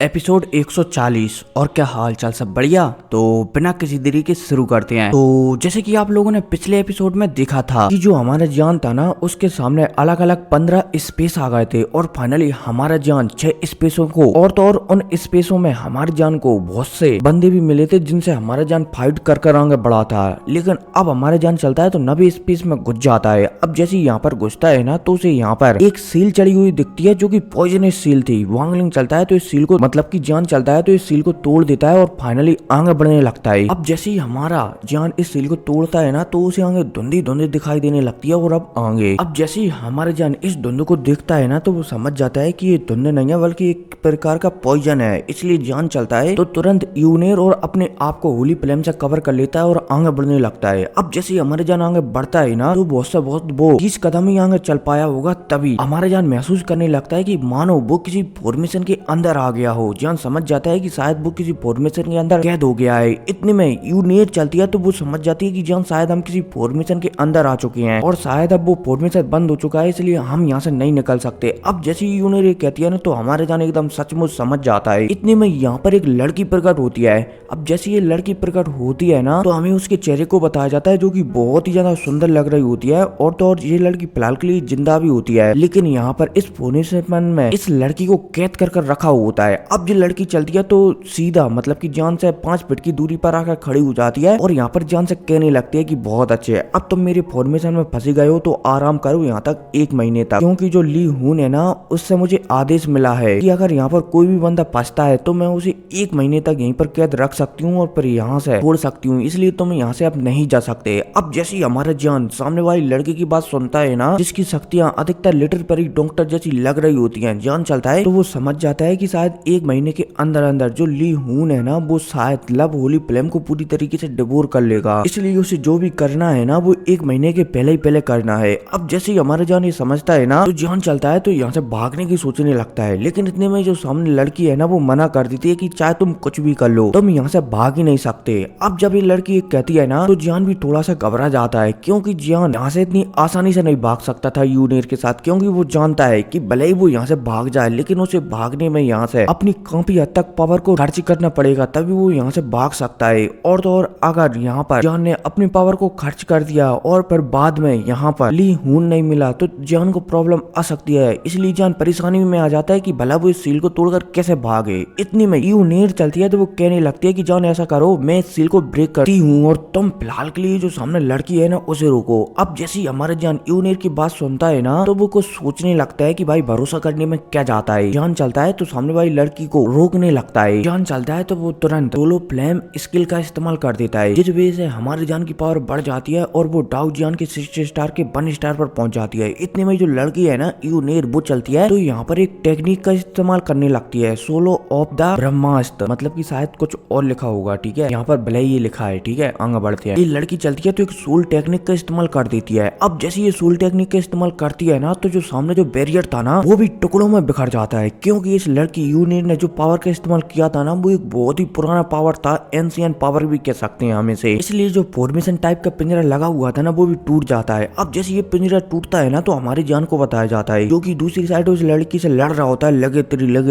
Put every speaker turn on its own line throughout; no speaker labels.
Episode 140। और क्या हाल चाल, सब बढ़िया। तो बिना किसी देरी के शुरू करते हैं। तो जैसे कि आप लोगों ने पिछले एपिसोड में देखा था कि जो हमारा जान था ना, उसके सामने अलग अलग 15 स्पेस आ गए थे और फाइनली हमारा जान 6 स्पेसों को और तो और उन स्पेसों में हमारे जान को बहुत से बंदे भी मिले थे जिनसे हमारा जान फाइट कर आगे बढ़ा था। लेकिन अब हमारे जान चलता है तो नवी स्पेस में घुस जाता है। अब जैसे यहाँ पर घुसता है ना तो उसे यहाँ पर एक सील चढ़ी हुई दिखती है जो कि पॉइजनस सील थी। वांगलिंग चलता है तो इस सील को मतलब कि जान चलता है तो इस सील को तोड़ देता है और फाइनली आगे बढ़ने लगता है। अब जैसे ही हमारा जान इस सील को तोड़ता है ना तो उसे आगे धुंधी धुंधी दिखाई देने लगती है और अब जैसे ही हमारे जान इस धुंध को देखता है ना तो वो समझ जाता है कि ये धुंध नहीं है बल्कि एक प्रकार का पॉइजन है। इसलिए जान चलता है तो तुरंत यूनेर और अपने आप को होली फ्लेम से कवर कर लेता है और आगे बढ़ने लगता है। अब जैसे ही हमारे जान आगे बढ़ता है ना तो बहुत वो 20 कदम ही आगे चल पाया होगा, तभी हमारे जान महसूस करने लगता है कि मानो वो किसी फॉर्मेशन के अंदर आ गया हो। जान समझ जाता है कि शायद वो किसी फॉर्मेशन के अंदर कैद हो गया है। इतने में यूनेर चलती है तो वो समझ जाती है कि जान शायद हम किसी फॉर्मेशन के अंदर आ चुके हैं और शायद अब वो फॉर्मेशन बंद हो चुका है, इसलिए हम यहाँ से नहीं निकल सकते। अब जैसे ही यूनेर ये कहती है ना तो हमारे जान एकदम सचमुच समझ जाता है। इतने में यहाँ पर एक लड़की प्रकट होती है। अब जैसे ये लड़की प्रकट होती है ना तो हमें उसके चेहरे को बताया जाता है जो कि बहुत ही ज्यादा सुंदर लग रही होती है और तो और ये लड़की फिलहाल के लिए जिंदा भी होती है। लेकिन यहाँ पर इस फॉर्मेशन में इस लड़की को कैद कर रखा होता है। अब जो लड़की चलती है तो सीधा मतलब कि जान से 5 फीट की दूरी पर आकर खड़ी हो जाती है और यहाँ पर जान से कहने लगती है कि बहुत अच्छे है, अब तुम मेरे फॉर्मेशन में फंसी गए हो तो आराम करो यहाँ तक 1 महीने तक, क्योंकि जो ली हून है ना उससे मुझे आदेश मिला है कि अगर यहाँ पर कोई भी बंदा फंसता है तो मैं उसे 1 महीने तक यहीं पर कैद रख सकती हूँ और फिर यहाँ से छोड़ सकती हूँ, इसलिए तुम यहाँ से अब नहीं जा सकते। अब जैसे ही हमारा जान सामने वाली लड़की की बात सुनता है ना, जिसकी शक्तियाँ अधिकतर लिटिल परी डॉक्टर जैसी लग रही होती है, जान चलता है तो वो समझ जाता है कि शायद 1 महीने के अंदर अंदर जो ली हून है ना वो शायद लव होली फ्लेम को पूरी तरीके से डिवोर कर लेगा, इसलिए उसे जो भी करना है ना वो 1 महीने के पहले करना है। अब जैसे ही हमारा जान ये समझता है ना तो जान चलता है तो यहाँ से भागने की सोचने लगता है। लेकिन इतने में जो सामने लड़की है ना वो मना कर देती है कि चाहे तुम कुछ भी कर लो तुम यहाँ से भाग ही नहीं सकते। अब जब ये लड़की कहती है ना तो जान भी थोड़ा सा घबरा जाता है, क्योंकि जान यहाँ से इतनी आसानी से नहीं भाग सकता था यूनेर के साथ, क्योंकि वो जानता है कि भले ही वो यहाँ से भाग जाए लेकिन उसे भागने में यहाँ से अपनी काफी हद तक पावर को खर्च करना पड़ेगा तभी वो यहाँ से भाग सकता है। और तो और अगर यहाँ पर जान ने अपनी पावर को खर्च कर दिया और फिर बाद में यहाँ पर ली हून नहीं मिला तो जान को प्रॉब्लम आ सकती है, इसलिए जान परेशानी में आ जाता है कि भला वो इस सील को तोड़कर कैसे भागे। इतनी में यूनेर चलती है तो वो कहने लगती है कि जान ऐसा करो, मैं इस सील को ब्रेक करती हूँ और तुम फिलहाल के लिए जो सामने लड़की है ना उसे रोको। अब जैसे हमारे जान यूनेर की बात सुनता है ना तो वो कुछ सोचने लगता है कि भाई भरोसा करने में क्या जाता है। जान चलता है तो सामने वाली लड़की को रोकने लगता है। जान चलता है तो वो तुरंत होलो फ्लेम स्किल का इस्तेमाल कर देता है, जिस वजह से हमारे जान की पावर बढ़ जाती है और वो डाउ जान के 6 स्टार के 1 स्टार पर पहुंच जाती है। इतने में जो लड़की है ना यूनेर वो चलती है तो यहाँ पर एक टेक्निक का इस्तेमाल करने लगती है, सोलो ऑफ द ब्रह्मास्त्र, मतलब कि शायद कुछ और लिखा होगा, ठीक है, यहाँ पर भले ही ये लिखा है, ठीक है, आगे बढ़ते हैं। ये लड़की चलती है तो एक सोल टेक्निक का इस्तेमाल कर देती है। अब जैसे ये सोल टेक्निक का इस्तेमाल करती है ना तो जो सामने जो बैरियर था ना वो भी टुकड़ों में बिखर जाता है, क्योंकि इस लड़की यूनेर ने जो पावर का इस्तेमाल किया था ना वो एक बहुत ही पुराना पावर था, एंशियंट पावर भी कह सकते हैं हमें से, इसलिए जो फॉर्मेशन टाइप का पिंजरा लगा हुआ था ना वो भी टूट जाता है। अब जैसे ये पिंजरा टूटता है ना तो हमारी जान को बताया जाता है, जो कि दूसरी साइड उस लड़की से लड़ रहा होता है, लगे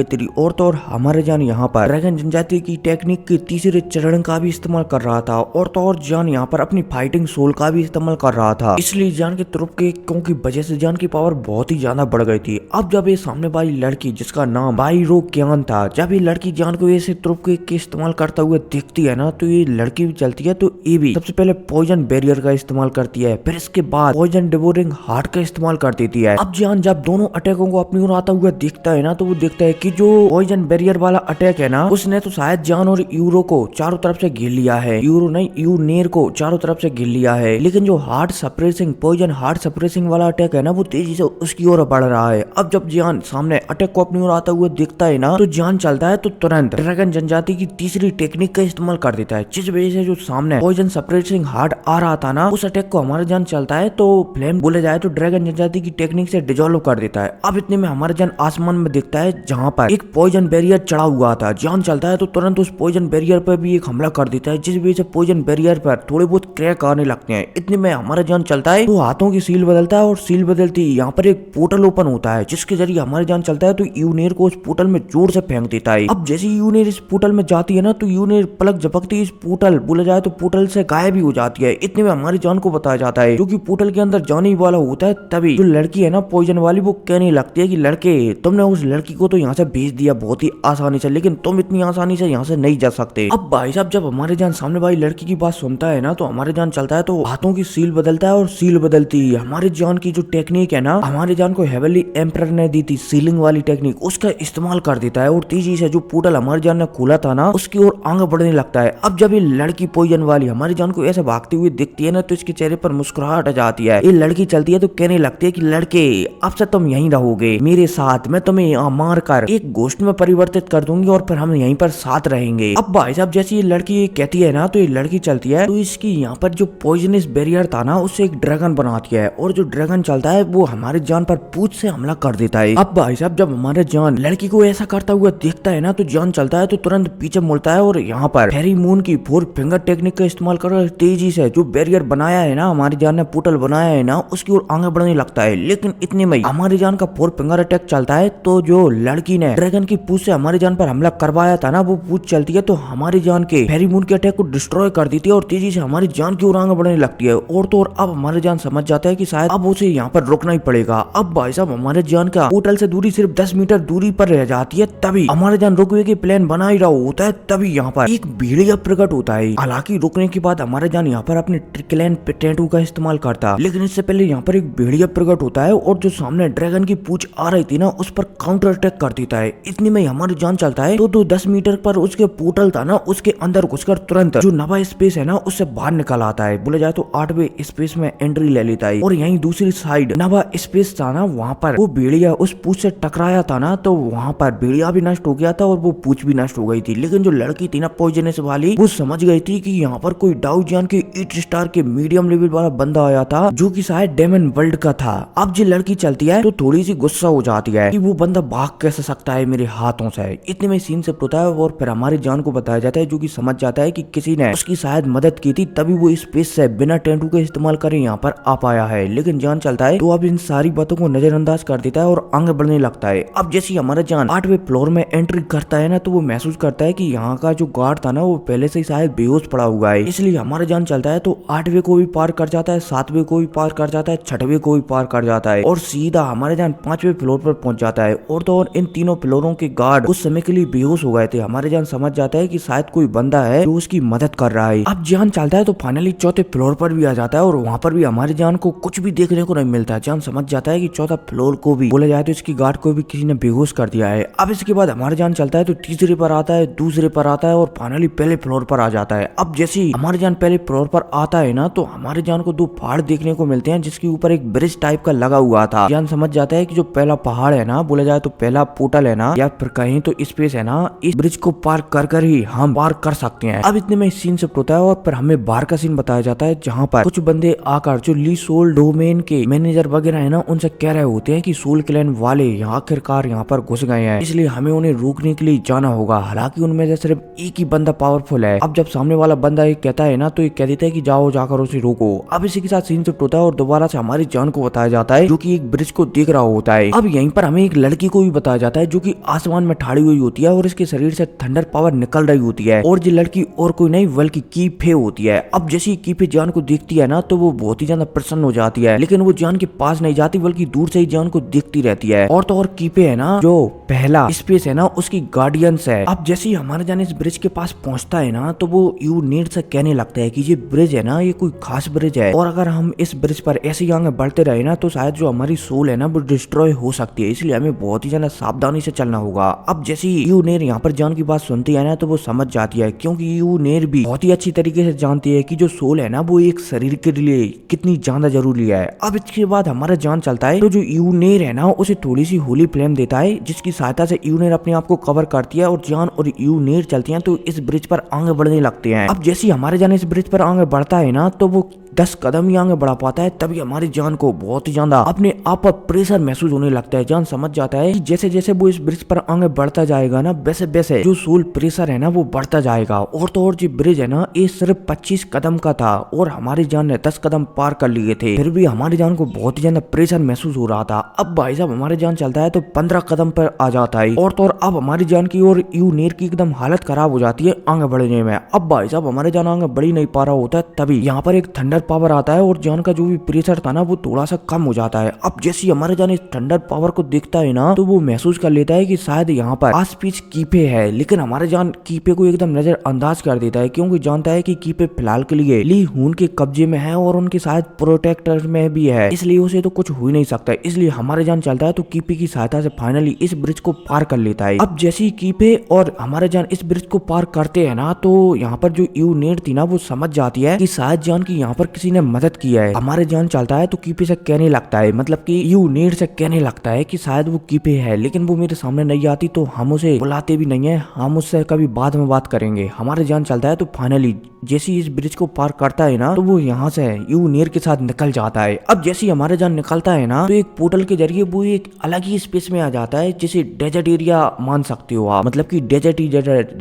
तेरी और तो और हमारे जान यहाँ पर ड्रैगन जनजाति की टेक्निक के तीसरे चरण का भी इस्तेमाल कर रहा था और तो और जान यहाँ पर अपनी फाइटिंग सोल का भी इस्तेमाल कर रहा था, इसलिए जान के तरफ के क्योंकि वजह से जान की पावर बहुत ही ज्यादा बढ़ गई थी। अब जब ये सामने वाली लड़की जिसका नाम बाईरो क्यान था, जब ये लड़की जान को ऐसे तरफ के इस्तेमाल करता हुआ दिखती है ना तो ये लड़की भी चलती है तो ये भी सबसे पहले पॉइजन बैरियर का इस्तेमाल करती है, फिर इसके बाद पॉइजन डिवोरिंग हार्ट का इस्तेमाल कर देती है। अब जान जब दोनों अटैकों को अपनी ओर आता हुआ देखता है ना तो वो देखता है कि जो पॉइजन बैरियर वाला अटैक है ना उसने तो शायद जान और यूरो को चारों तरफ से घेर लिया है, यूरो नहीं यूनेर को चारों तरफ से घेर लिया है, लेकिन जो heart suppressing poison heart suppressing वाला अटैक है ना वो तेजी से उसकी ओर बढ़ रहा है। अब जब जान सामने अटैक को अपनी ओर आता हुआ देखता है ना तो जान चलता है तो तुरंत ड्रैगन जनजाति की तीसरी टेक्निक का इस्तेमाल कर देता है, जिस वजह से जो सामने पॉइजन सप्रेसिंग हार्ट आ रहा था ना उस अटैक को हमारा जान चलता है तो फ्लेम बोले जाए तो ड्रैगन जनजाति की टेक्निक से डिजोल्व कर देता है। अब इतने में हमारा जान आसमान में दिखता है जहाँ पर एक पॉइजन बैरियर चढ़ा हुआ था। जान चलता है तो तुरंत उस पॉइजन बैरियर पर भी एक हमला कर देता है, जिस वजह से पॉइजन बैरियर पर थोड़े बहुत क्रैक आने लगते हैं। इतने में हमारा जान चलता है तो हाथों की सील बदलता है और सील बदलती यहाँ पर एक पोर्टल ओपन होता है, जिसके जरिए हमारा जान चलता है तो यूनेर को उस पोर्टल में जोर से से फेंक देता है। अब जैसे यूनेर इस पोर्टल में जाती है ना तो यूनेर पलक झपकती इस पोर्टल बोला जाए तो पोर्टल से गायब भी हो जाती है। इतने में हमारी जान को बताया जाता है क्योंकि पोर्टल के अंदर जाने वाला होता है तभी जो लड़की है ना पॉइजन वाली वो कहने लगती है कि लड़के तुमने उस लड़की को तो यहाँ से भेज दिया बहुत ही आसानी से, लेकिन तुम इतनी आसानी से यहाँ से नहीं जा सकते। अब भाई साहब जब हमारे जान सामने भाई लड़की की बात सुनता है ना तो हमारे जान चलता है तो हाथों की सील बदलता है और सील बदलती है। हमारे जान की जो टेक्निक है ना हमारे जान को हेवनली एम्परर ने दी थी सीलिंग वाली टेक्निक, उसका इस्तेमाल कर देता है और तेजी से जो पोर्टल हमारी जान ने खोला था ना उसकी ओर आगे बढ़ने लगता है। अब जब ये लड़की पॉइजन वाली हमारी जान को ऐसे भागती हुई दिखती है ना तो इसके चेहरे पर मुस्कुराहट आ जाती है। ये लड़की चलती है तो कहने लगती है कि लड़के अब से तुम यहीं रहोगे मेरे साथ, मैं तुम्हें यहाँ मार कर एक गोश्त में परिवर्तित कर दूंगी और फिर हम यहीं पर साथ रहेंगे। अब भाई साहब जैसे ये लड़की कहती है ना तो ये लड़की चलती है तो इसकी यहाँ पर जो पॉइजनस बैरियर था ना उससे एक ड्रैगन बनाती है और जो ड्रैगन चलता है वो हमारे जान पर पूंछ से हमला कर देता है। अब भाई साहब जब हमारे जान लड़की को ऐसा करता हुआ देखता है ना तो जान चलता है तो तुरंत पीछे मुड़ता है और यहाँ पर फेरी मून की 4 फिंगर टेक्निक का इस्तेमाल कर तेजी से जो बैरियर बनाया है ना हमारी जान ने पोर्टल बनाया है ना उसकी ओर आगे बढ़ने लगता है। लेकिन इतने में हमारी जान का 4 फिंगर अटैक चलता है तो जो लड़की ने ड्रैगन की पूंछ से हमारी जान पर हमला करवाया था ना वो पूंछ चलती है तो हमारी जान के फेरी मून के अटैक को डिस्ट्रॉय कर देती है और तेजी से हमारी जान की ओर आगे बढ़ने लगती है। और तो और अब हमारी जान समझ जाता है कि शायद अब उसे यहाँ पर रुकना ही पड़ेगा। अब भाई साहब हमारे जान का पोर्टल से दूरी सिर्फ 10 मीटर दूरी पर रह जाती है तभी हमारे जान रुकने की प्लान बना ही रहा होता है तभी यहाँ पर एक भेड़िया प्रकट होता है। हालांकि रुकने के बाद हमारे जान यहाँ पर अपने ट्रिकलैन टैटू का इस्तेमाल करता है लेकिन इससे पहले यहाँ पर एक भेड़िया प्रकट होता है और जो सामने ड्रैगन की पूंछ आ रही थी ना उस पर काउंटर अटैक कर देता है। इतनी में हमारी जान चलता है तो 10 मीटर पर उसके पोर्टल था ना उसके अंदर घुसकर तुरंत जो नवा स्पेस है ना उससे बाहर निकल आता है। बोला जाए तो 8वें स्पेस में एंट्री ले लेता है और यहीं दूसरी साइड नवा स्पेस था ना वहाँ पर वो भेड़िया उस पूंछ से टकराया था ना तो वहाँ पर भेड़िया भी नष्ट हो गया था और वो पूंछ भी नष्ट हो गई थी। लेकिन जो लड़की थी ना पॉइजनस वाली वो समझ गई थी कि यहाँ पर कोई डाउजियन के 8 स्टार के मीडियम लेवल वाला बंदा आया था जो कि शायद डेमन वर्ल्ड का था। अब जो लड़की चलती है तो थोड़ी सी गुस्सा हो जाती है कि वो बंदा भाग कैसे सकता है मेरे हाथों से। इतने में सीन से होता है और फिर हमारी जान को बताया जाता है जो कि समझ जाता है कि किसी ने उसकी शायद मदद की थी तभी वो स्पेस से बिना टैटू के इस्तेमाल करे यहाँ पर आ पाया है। लेकिन जान चलता है तो अब इन सारी बातों को नजरअंदाज कर देता है और आगे बढ़ने लगता है। अब जैसे हमारा जान 8वें फ्लोर में एंट्री करता है ना तो वो महसूस करता है कि यहाँ का जो गार्ड था ना वो पहले से ही शायद बेहोश पड़ा हुआ है। इसलिए हमारा जान चलता है तो 8वें को भी पार कर जाता है, 7वें को भी पार कर जाता है, 6वें को भी पार कर जाता है और सीधा हमारे जान 5वें फ्लोर पर पहुंच जाता है। और तो और इन तीनों फ्लोरों के गार्ड कुछ समय के लिए बेहोश हो गए थे। हमारे जान समझ जाता है कि शायद कोई बंदा है जो उसकी मदद कर रहा है। अब जान चलता है तो फाइनली 4थे फ्लोर पर भी आ जाता है और वहाँ पर भी हमारे जान को कुछ भी देखने को नहीं मिलता। जान समझ जाता है कि 4था फ्लोर को भी बोला जाए तो इसकी गार्ड को भी किसी ने बेहोश कर दिया है। अब इसके बाद हमारे जान चलता है तो तीसरे पर आता है, दूसरे पर आता है और फाइनली पहले फ्लोर पर आ जाता है। अब जैसे ही हमारे जान पहले फ्लोर पर आता है ना तो हमारे जान को 2 पहाड़ देखने को मिलते हैं जिसके ऊपर एक ब्रिज टाइप का लगा हुआ था। जान समझ जाता है कि जो पहला पहाड़ है ना बोला जाए तो पहला पोर्टल है ना या फिर कहीं तो स्पेस है ना इस ब्रिज को पार कर ही हम पार कर सकते हैं। अब इतने में सीन शिफ्ट होता है और फिर हमें बाहर का सीन बताया जाता है जहाँ पर कुछ बंदे आकर जो ली सोल डोमेन के मैनेजर वगैरह है ना उनसे कह रहे होते हैं कि सोल क्लैन वाले यहाँ आखिरकार यहाँ पर घुस गए हैं इसलिए हमें उन्हें रोकने के लिए जाना होगा। हालांकि उनमें से सिर्फ एक ही बंदा पावरफुल है। अब जब सामने वाला बंदा ये कहता है ना तो ये कह देता है कि जाओ जाकर उसे रोको। अब इसी के साथ सीन शिफ्ट होता है और दोबारा से हमारी जान को बताया जाता है जो कि एक ब्रिज को देख रहा होता है। अब यहीं पर हमें एक लड़की को भी बताया जाता है जो कि आसमान में ठाड़ी हुई होती है और इसके शरीर से थंडर पावर निकल रही होती है और ये लड़की और कोई नहीं बल्कि कीफे होती है। अब जैसे ही कीफे जान को देखती है ना तो वो बहुत ही ज्यादा प्रसन्न हो जाती है लेकिन वो जान के पास नहीं जाती बल्कि दूर से ही जान को देखती रहती है। और तो और कीफे है ना जो पहला स्पेस है ना उसकी गार्डियंस है। अब जैसे ही हमारा जान इस ब्रिज के पास पहुंचता है ना तो वो यू नीड से कहने लगता है कि ये ब्रिज है ना ये कोई खास ब्रिज है और अगर हम इस ब्रिज पर ऐसे ही आगे बढ़ते रहे ना तो शायद जो हमारी सोल है ना वो डिस्ट्रॉय हो सकती है, इसलिए हमें बहुत ही ज्यादा सावधानी से चलना होगा। अब जैसे ही यू नेर यहाँ पर जान की बात सुनती है ना तो वो समझ जाती है क्योंकि यू नेर भी बहुत ही अच्छी तरीके से जानती है कि जो सोल है ना वो एक शरीर के लिए कितनी ज्यादा जरूरी है। अब इसके बाद हमारा जान चलता है तो जो यू नेर है ना उसे थोड़ी सी होली फ्लेम देता है जिसकी सहायता से यू नेर अपने आप को कवर करती है और जान और यू नेर चलती है तो इस ब्रिज पर आगे बढ़ने लगते हैं। अब जैसे हमारे जान इस ब्रिज पर आगे बढ़ता है ना तो वो 10 कदम ही आगे बढ़ा पाता है तभी हमारी जान को बहुत ही ज्यादा अपने आप पर प्रेशर महसूस होने लगता है। जान समझ जाता है कि जैसे जैसे वो इस ब्रिज पर आगे बढ़ता जाएगा ना, वैसे वैसे जो सोल प्रेशर है ना वो बढ़ता जाएगा। और तो और जो ब्रिज है ना ये सिर्फ 25 कदम का था और हमारी जान ने 10 कदम पार कर लिए थे, फिर भी हमारी जान को बहुत ही ज्यादा प्रेशर महसूस हो रहा था। अब भाई साहब हमारी जान चलता है तो 15 कदम पर आ जाता है और तो और अब हमारी जान की और यूनेर की एकदम हालत खराब हो जाती है आगे बढ़ने में। अब भाई साहब हमारे जान आगे बढ़ ही नहीं पा रहा होता है, तभी यहाँ पर एक थंडर पावर आता है और जान का जो भी प्रेशर था ना वो थोड़ा सा कम हो जाता है। अब जैसे ही हमारे जान इस थंडर पावर को देखता है ना तो वो महसूस कर लेता है कि शायद यहाँ पर आस पीछे कीपे है, लेकिन हमारे जान कीपे को एकदम नजरअंदाज कर देता है क्योंकि जानता है कि कीपे फिलहाल के लिए ली हून के कब्जे में है और उनके शायद प्रोटेक्टर में भी है, इसलिए उसे तो कुछ हो ही नहीं सकता। इसलिए हमारे जान चलता है तो कीपे की सहायता से फाइनली इस ब्रिज को पार कर लेता है। अब जैसे ही कीपे और हमारे जान इस ब्रिज को पार करते हैं ना तो यहाँ पर जो यूनेट थी ना वो समझ जाती है कि शायद जान की यहाँ पर किसी ने मदद किया है। हमारे जान चलता है तो कीपे से कहने लगता है, मतलब कि यूनेट से कहने लगता है कि शायद वो कीपे है लेकिन वो मेरे सामने नहीं आती तो हम उसे बुलाते भी नहीं है, हम उससे कभी बाद में बात करेंगे। हमारे जान चलता है तो फाइनली जैसे इस ब्रिज को पार करता है ना तो वो यहाँ से यूनेर के साथ निकल जाता है। अब जैसे ही हमारे जान निकलता है ना तो एक पोर्टल के जरिए वो एक अलग ही स्पेस में आ जाता है जिसे डेजर्ट एरिया मान सकते हो आप, मतलब कि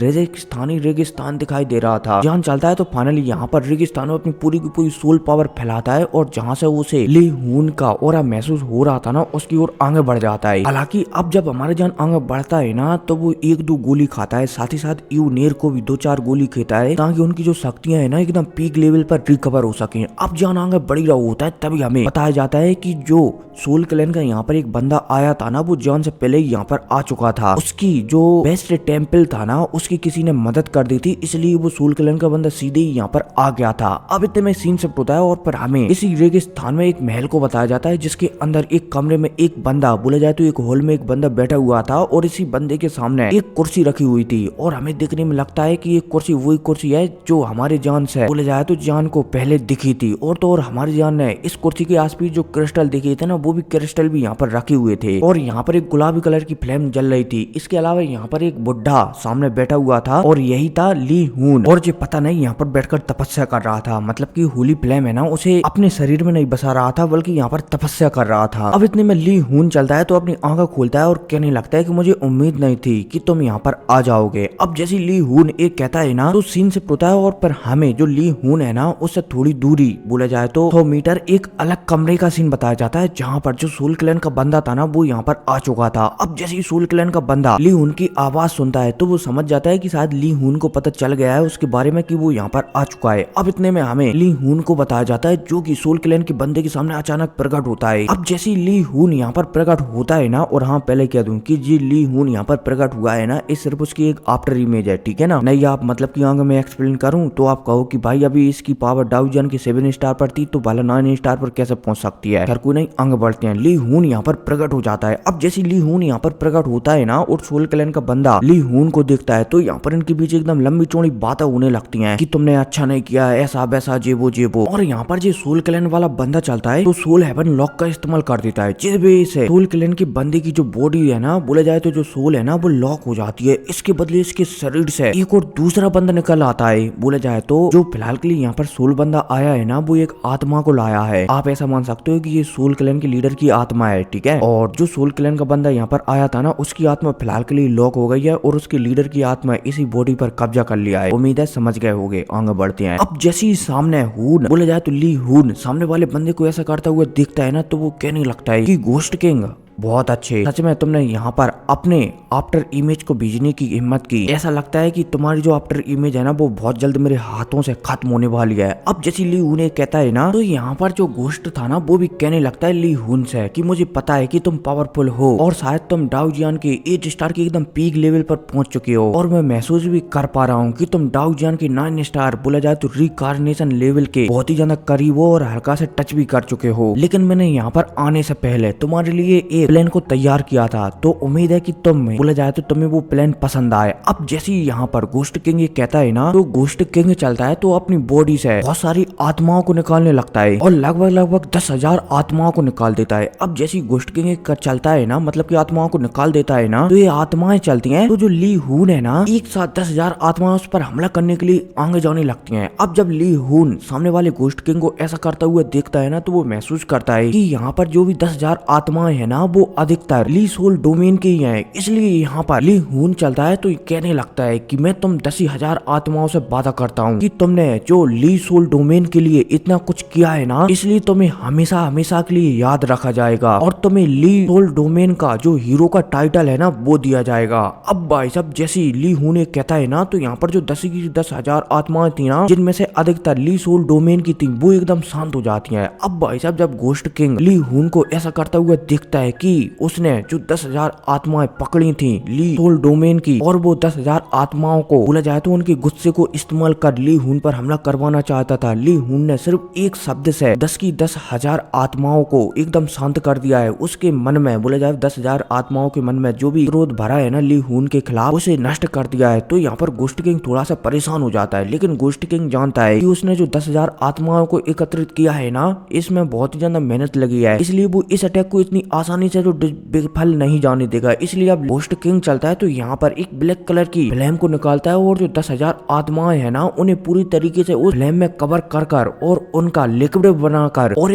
रेगिस्तानी रेगिस्तान दिखाई दे रहा था। जान चलता है तो फाइनली यहाँ पर रेगिस्तान में अपनी पूरी की पूरी सोल पावर फैलाता है और जहाँ से उसे ली हून का ऑरा महसूस हो रहा था ना उसकी ओर आगे बढ़ जाता है। हालांकि अब जब हमारे जान आगे बढ़ता है ना तो वो 1-2 गोली खाता है, साथ ही साथ यूनेर को भी 2-4 गोली खाता है ताकि उनकी जो शक्तियां है ना एकदम पीक लेवल पर रिकवर हो सके। अब जान आगे बढ़ रहा होता है तभी हमें बताया जाता है कि जो सोल क्लैन का यहाँ पर एक बंदा आया था ना वो जान से पहले ही यहाँ पर आ चुका था। उसकी जो बेस्ट टेम्पल था ना उसकी किसी ने मदद कर दी थी, इसलिए वो सोल क्लैन का बंदा सीधे ही यहाँ पर आ गया था। अब इतने में सीन शिफ्ट होता है और पर हमें इसी रेगिस्तान में एक महल को बताया जाता है जिसके अंदर एक कमरे में एक बंदा, बोला जाए तो एक हॉल में एक बंदा बैठा हुआ था और इसी बंदे के सामने एक कुर्सी रखी हुई थी और हमें देखने में लगता है कि ये कुर्सी वही कुर्सी है जो हमारे जान से, बोले जाए तो जान को पहले दिखी थी। और तो और हमारी जान ने इस कुर्सी के आसपास जो क्रिस्टल दिखे थे ना वो भी क्रिस्टल भी यहाँ पर रखे हुए थे और यहाँ पर एक गुलाबी कलर की फ्लेम जल रही थी। इसके अलावा यहाँ पर एक बुढ़ा सामने बैठा हुआ था और यही था ली हून, और जो पता नहीं यहाँ पर बैठकर तपस्या कर रहा था, मतलब कि होली फ्लेम है ना उसे अपने शरीर में नहीं बसा रहा था बल्कि यहाँ पर तपस्या कर रहा था। अब इतने में ली हून चलता है तो अपनी आंखें खोलता है और कहने लगता है कि मुझे उम्मीद नहीं थी कि तुम यहाँ पर आ जाओगे। अब जैसे ली हून एक कहता है ना तो सीन से होता है और पर हमें जो ली हून है ना उससे थोड़ी दूरी, बोला जाए तो 100 मीटर एक अलग कमरे का सीन बताया जाता है जहाँ पर जो सोल क्लैन का बंदा था ना वो यहाँ पर आ चुका था। अब जैसे ही सोल क्लैन का बंदा ली हून की आवाज सुनता है तो वो समझ जाता है कि शायद ली हून को पता चल गया है उसके बारे में कि वो यहाँ पर आ चुका है। अब इतने में हमें ली हून को बताया जाता है जो कि सोल क्लैन के बंदे के सामने अचानक प्रकट होता है। अब जैसे ली हून यहाँ पर प्रकट होता है ना, और हाँ पहले कह दूं कि जी ली हून यहाँ पर प्रकट हुआ है ना, इस सिर्फ उसकी एक आफ्टर इमेज है, ठीक है ना। नहीं आप मतलब कि आगे मैं एक्सप्लेन करूँ तो आप कहो कि भाई अभी इसकी पावर डाउजन की 7 स्टार पर थी तो भला 9 स्टार पर कैसे पहुंच सकती है। खैर कोई नहीं, आगे बढ़ते हैं। ली हून यहाँ पर प्रकट हो जाता है। अब जैसे ली हून यहाँ पर प्रकट होता है ना और सोल क्लैन का बंदा ली हून को देखता है तो यहाँ पर इनके बीच एकदम लंबी चौड़ी बातें होने लगती हैं कि तुमने अच्छा नहीं किया, ऐसा वैसा जेबो जेबो। और यहाँ पर जो सोल क्लैन वाला बंदा चलता है तो सोल हेवन लॉक का इस्तेमाल कर देता है जिस वजह से सोल क्लैन के बंदे की जो बॉडी है ना, बोला जाए तो जो सोल है ना वो लॉक हो जाती है। इसके बदले इसके शरीर से एक और दूसरा बंदा निकल आता है। बोला जाए तो जो फिलहाल के लिए यहाँ पर सोल बंदा आया है ना वो एक आत्मा को लाया है। आप ऐसा मान सकते हो कि ये सोल क्लैन के लीडर की आत्मा है, ठीक है। और जो सोल क्लैन का बंदा यहाँ पर आया था ना उसकी आत्मा फिलहाल के लिए लॉक हो गई है और उसके लीडर की आत्मा इसी बॉडी पर कब्जा कर लिया है। उम्मीद है समझ गए होंगे, आगे बढ़ते हैं। अब जैसे ही सामने हून, बोला जाए तो ली हून सामने वाले बंदे को ऐसा करता हुआ दिखता है ना तो वो कहने लगता है कि घोस्ट किंग बहुत अच्छे, सच में तुमने यहाँ पर अपने आफ्टर इमेज को भेजने की हिम्मत की। ऐसा लगता है कि तुम्हारी जो आफ्टर इमेज है ना वो बहुत जल्द मेरे हाथों से खत्म होने वाली है। अब जैसे ली हून कहता है ना तो यहाँ पर जो घोस्ट था ना वो भी कहने लगता है ली हून से कि मुझे पता है कि तुम पावरफुल हो और शायद तुम डाउजियन के 8 स्टार के एकदम पीक लेवल पर पहुंच चुके हो और मैं महसूस भी कर पा रहा हूँ कि तुम डाउजियन के 9 स्टार, बोला जाए तो रिकार्नेशन लेवल के बहुत ही ज्यादा करीब हो और हल्का से टच भी कर चुके हो। लेकिन मैंने यहाँ पर आने से पहले तुम्हारे लिए प्लान को तैयार किया था, तो उम्मीद है कि तुम्हें बोला जाए तो तुम्हें वो प्लान पसंद आए। अब जैसे ही यहाँ पर गोस्ट किंग ये कहता है ना, तो गोस्ट किंग चलता है तो अपनी बॉडी से बहुत सारी आत्माओं को निकालने लगता है और लगभग 10,000 आत्माओं को निकाल देता है। अब जैसे गोस्ट किंग चलता है ना, मतलब कि आत्माओं को निकाल देता है ना, तो ये आत्माएं चलती हैं, तो जो ली हून है ना, एक साथ 10,000 आत्माएं उस पर हमला करने के लिए आगे जाने लगती हैं। अब जब ली हून सामने वाले गोस्ट किंग को ऐसा करता हुआ देखता है ना, तो वो महसूस करता है कि यहाँ पर जो भी 10,000 आत्माएं है ना, वो अधिकतर ली सोल डोमेन की ही हैं। इसलिए यहाँ पर ली हून चलता है तो कहने लगता है कि मैं तुम 10,000 आत्माओं से वादा करता हूँ कि तुमने जो ली सोल डोमेन के लिए इतना कुछ किया है ना, इसलिए तुम्हें हमेशा हमेशा के लिए याद रखा जाएगा और तुम्हें ली सोल डोमेन का जो हीरो का टाइटल है ना, वो दिया जाएगा। अब भाई साहब जैसे ली हून ये कहता है ना, तो यहाँ पर जो 10,000 आत्माएं थी ना, जिनमें से अधिकतर ली सोल डोमेन की थी, वो एकदम शांत हो जाती हैं। अब भाई साहब जब गोस्ट किंग ली हून को ऐसा करता हुआ दिखता है कि उसने जो 10,000 आत्माएं पकड़ी थी ली सोल डोमेन की, और वो 10,000 आत्माओं को बोला जाए तो उनके गुस्से को इस्तेमाल कर ली हून पर हमला करवाना चाहता था। ली हून ने सिर्फ एक शब्द से 10,000 आत्माओं को एकदम शांत कर दिया है। उसके मन में बोला जाए 10,000 आत्माओं के मन में जो भी क्रोध भरा है ना ली हून के खिलाफ, उसे नष्ट कर दिया है। तो यहाँ पर गोस्ट किंग थोड़ा सा परेशान हो जाता है, लेकिन गोस्ट किंग जानता है कि उसने जो 10,000 आत्माओं को एकत्रित किया है ना, इसमें बहुत ही ज्यादा मेहनत लगी है, इसलिए वो इस अटैक को इतनी आसानी से तो विफल नहीं जाने देगा। इसलिए अब गोस्ट किंग चलता है तो यहाँ पर एक ब्लैक कलर की फ्लेम को निकालता है और जो 10,000 आत्माएं है ना, उन्हें पूरी तरीके से उस फ्लेम में कवर कर और उनका लिक्विड बनाकर और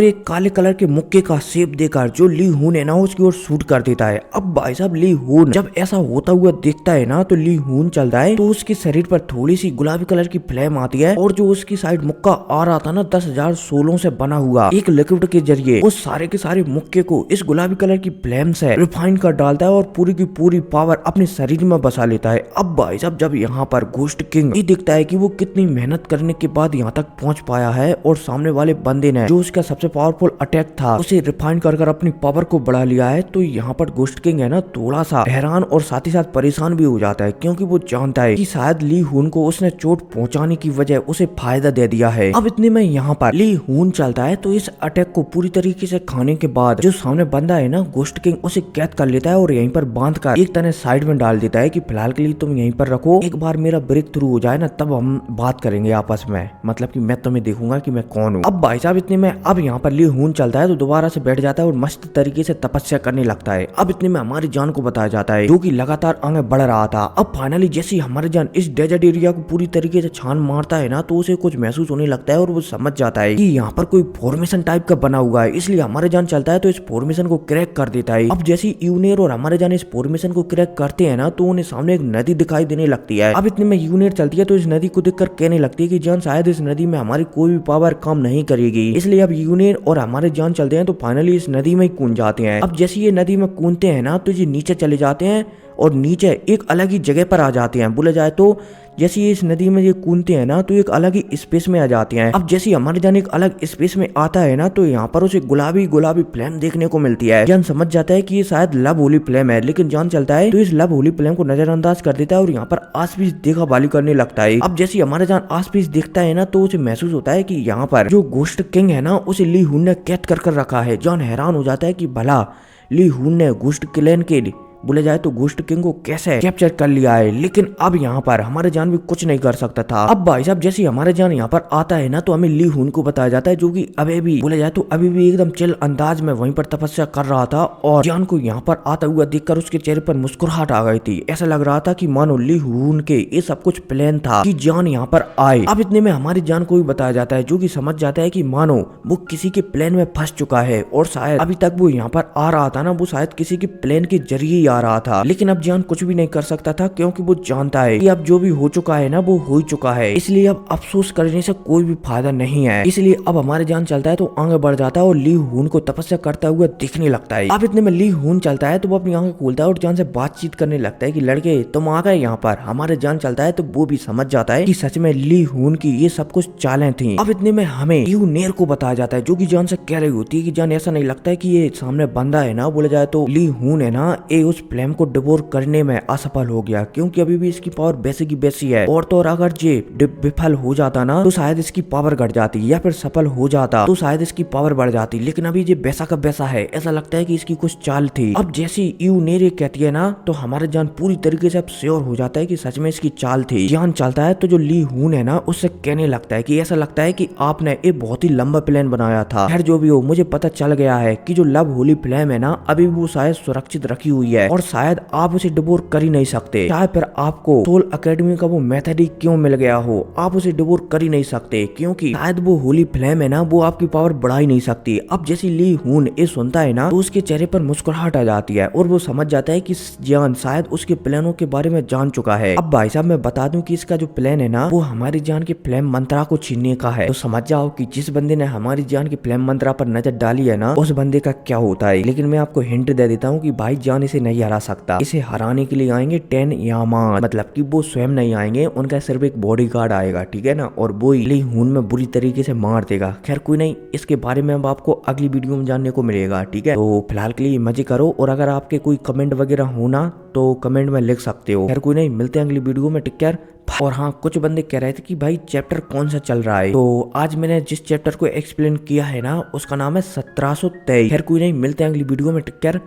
एक काले कलर के मुक्के का शेप देकर जो ली हून है ना, उसकी ओर शूट कर देता है। अब भाई साहब ली हून जब ऐसा होता हुआ देखता है ना, तो ली हून चलता है तो उसके शरीर पर थोड़ी सी गुलाबी कलर की फ्लेम आती है और जो उसकी साइड मुक्का आ रहा था ना 10,000 सोलों से बना हुआ एक लिक्विड के जरिए उस सारे के सारे मुक्के को इस गुलाबी कलर की फ्लेम से रिफाइन कर डालता है और पूरी की पूरी पावर अपने शरीर में बसा लेता है। अब भाई साहब जब यहाँ पर गोस्ट किंग ये दिखता है कि वो कितनी मेहनत करने के बाद यहाँ तक पहुंच पाया है और सामने वाले बंदे ने जो उसका सबसे पावरफुल अटैक था उसे रिफाइन कर अपनी पावर को बढ़ा लिया है, तो यहाँ पर गोस्ट किंग है ना थोड़ा सा हैरान और साथ ही साथ परेशान भी हो जाता है, क्योंकि वो जानता है कि शायद ली हून को उसने चोट पहुंचाने की वजह उसे फायदा दे दिया है। अब इतने में यहाँ पर ली हून चलता है तो इस अटैक को पूरी तरीके से खाने के बाद जो सामने बंदा है ना गोस्ट किंग उसे कैद कर लेता है और यहीं पर बांध कर एक तरह साइड में डाल देता है कि फिलहाल के लिए तुम यहीं पर रखो, एक बार मेरा ब्रेक थ्रू हो जाए ना तब हम बात करेंगे आपस में, मतलब कि मैं तुम्हें देखूंगा कि मैं कौन हूँ। अब भाई साहब इतने में अब यहाँ पर ली हून चलता है तो दोबारा से बैठ जाता है और मस्त तरीके से तपस्या करने लगता है। अब इतने में हमारी जान को बताया जाता है जो कि लगातार आगे बढ़ रहा था। अब फाइनली जैसे हमारी जान इस डेजर्ट एरिया को पूरी तरीके से छान मारता है ना, तो उसे कुछ महसूस होने लगता है और वो समझ जाता है कि यहाँ पर कोई फॉर्मेशन टाइप का बना हुआ है, इसलिए हमारे जान चलता है तो इस फॉर्मेशन को क्रैक कर देता है। अब जैसे यूनेर और हमारे जान इस फॉर्मेशन को क्रैक करते हैं ना, तो उन्हें सामने एक नदी दिखाई देने लगती है। अब इतने में यूनेर चलती है तो इस नदी को देखकर कहने लगती है कि जान शायद इस नदी में हमारी कोई भी पावर काम नहीं करेगी, इसलिए अब यूनेर और हमारे जान चलते हैं तो फाइनली इस नदी में ही कूद जाते हैं। अब जैसे ये नदी में कूदते हैं ना, तो ये नीचे चले जाते हैं और नीचे एक अलग ही जगह पर आ जाते हैं। बोला जाए तो जैसे ये इस नदी में ये कूदते हैं ना, तो एक अलग ही स्पेस में आ जाते हैं। अब जैसे हमारे जान एक अलग स्पेस में आता है ना, तो यहाँ पर उसे गुलाबी फ्लेम देखने को मिलती है। जान समझ जाता है कि ये शायद लव होली फ्लेम है, लेकिन जान चलता है तो इस लव होली फ्लेम को नजरअंदाज कर देता है और यहाँ पर आसपास देखा बाली करने लगता है। अब जैसे हमारे जान आसपास देखता है ना, तो उसे महसूस होता है कि यहाँ पर जो गोस्ट किंग है ना, उसे ली हून ने कैद कर रखा है। जान हैरान हो जाता है कि भला ली हून ने गोस्ट क्लैन के बोले जाए तो गोस्ट किंग को कैसे कैप्चर कर लिया है, लेकिन अब यहाँ पर हमारे जान भी कुछ नहीं कर सकता था। अब भाई साहब जैसे हमारे जान यहाँ पर आता है ना, तो हमें ली हून को बताया जाता है जो कि अभी भी बोले जाए तो अभी भी एकदम चिल अंदाज में वहीं पर तपस्या कर रहा था और जान को यहाँ पर आता हुआ देखकर उसके चेहरे पर मुस्कुराहट आ गई थी। ऐसा लग रहा था कि मानो ली हून के ये सब कुछ प्लान था कि जान यहाँ पर आए। अब इतने में हमारी जान को भी बताया जाता है जो कि समझ जाता है कि मानो वो किसी के प्लान में फंस चुका है और शायद अभी तक वो यहाँ पर आ रहा था ना, वो शायद किसी के प्लान के जरिए आ रहा था, लेकिन अब जान कुछ भी नहीं कर सकता था क्योंकि वो जानता है कि अब जो भी हो चुका है ना वो हो चुका है, इसलिए अब अफसोस करने से कोई भी फायदा नहीं है। इसलिए अब हमारे जान चलता है तो आगे बढ़ जाता है और ली हून को तपस्या करता हुआ दिखने लगता है। अब इतने में ली हून चलता है तो वो अपनी आंखें खोलता है और जान से बातचीत करने लगता है कि लड़के तुम आ गए यहाँ पर। हमारे जान चलता है तो वो भी समझ जाता है कि सच में ली हून की ये सब कुछ चालें थी। अब इतने में हमें यूनेर को बताया जाता है जो कि जान से कह रही होती है कि जान ऐसा नहीं लगता है कि ये सामने बंदा है ना, बोले जाए तो ली हून है ना, ये उस उस फ्लेम को डिवोर करने में असफल हो गया, क्योंकि अभी भी इसकी पावर वैसे की वैसी है। और तो और अगर ये विफल हो जाता ना तो शायद इसकी पावर घट जाती, या फिर सफल हो जाता तो शायद इसकी पावर बढ़ जाती। लेकिन अभी ये वैसा का वैसा है, ऐसा लगता है कि इसकी कुछ चाल थी। अब जैसी यू नेरे कहती है ना तो हमारे जान पूरी तरीके से अब श्योर हो जाता है कि सच में इसकी चाल थी। जान चलता है तो जो ली हून है ना उससे कहने लगता है कि ऐसा लगता है कि आपने एक बहुत ही लंबा प्लान बनाया था। खैर जो भी हो, मुझे पता चल गया है कि जो लव होली फ्लेम है ना अभी वो शायद सुरक्षित रखी हुई है और शायद आप उसे डिवोर कर ही नहीं सकते। शायद फिर आपको सोल एकेडमी का वो मेथड ही क्यों मिल गया हो, आप उसे डिवोर कर ही नहीं सकते, क्योंकि शायद वो होली फ्लेम है ना वो आपकी पावर बढ़ा ही नहीं सकती। अब जैसी ली हून ये सुनता है ना तो उसके चेहरे पर मुस्कुराहट आ जाती है और वो समझ जाता है कि जान शायद उसके प्लानों के बारे में जान चुका है। अब भाई साहब मैं बता दूं कि इसका जो प्लान है ना वो हमारी जान के फ्लेम मंत्रा को छीनने का है। तो समझ जाओ कि जिस बंदे ने हमारी जान की फ्लेम मंत्रा पर नजर डाली है ना उस बंदे का क्या होता है। लेकिन मैं आपको हिंट दे देता हूँ कि भाई जान इसे नहीं हरा सकता। इसे हराने के लिए आएंगे 10 यामान, मतलब कि वो स्वयं नहीं आएंगे, उनका सिर्फ एक बॉडीगार्ड आएगा, ठीक है ना, और वो ली हून में बुरी तरीके से मार देगा। खैर कोई नहीं, इसके बारे में अब आपको अगली वीडियो में जानने को मिलेगा, ठीक है। तो फिलहाल के लिए मजे करो, और अगर आपके कोई कमेंट वगैरह होना तो कमेंट में लिख सकते हो। खैर कोई नहीं, मिलते हैं अगली वीडियो में, टेक केयर। और हाँ, कुछ बंदे कह रहे थे कि भाई चैप्टर कौन सा चल रहा है, तो आज मैंने जिस चैप्टर को एक्सप्लेन किया है ना उसका नाम है 1723। खैर कोई नहीं, मिलते हैं अगली वीडियो में, टेक केयर।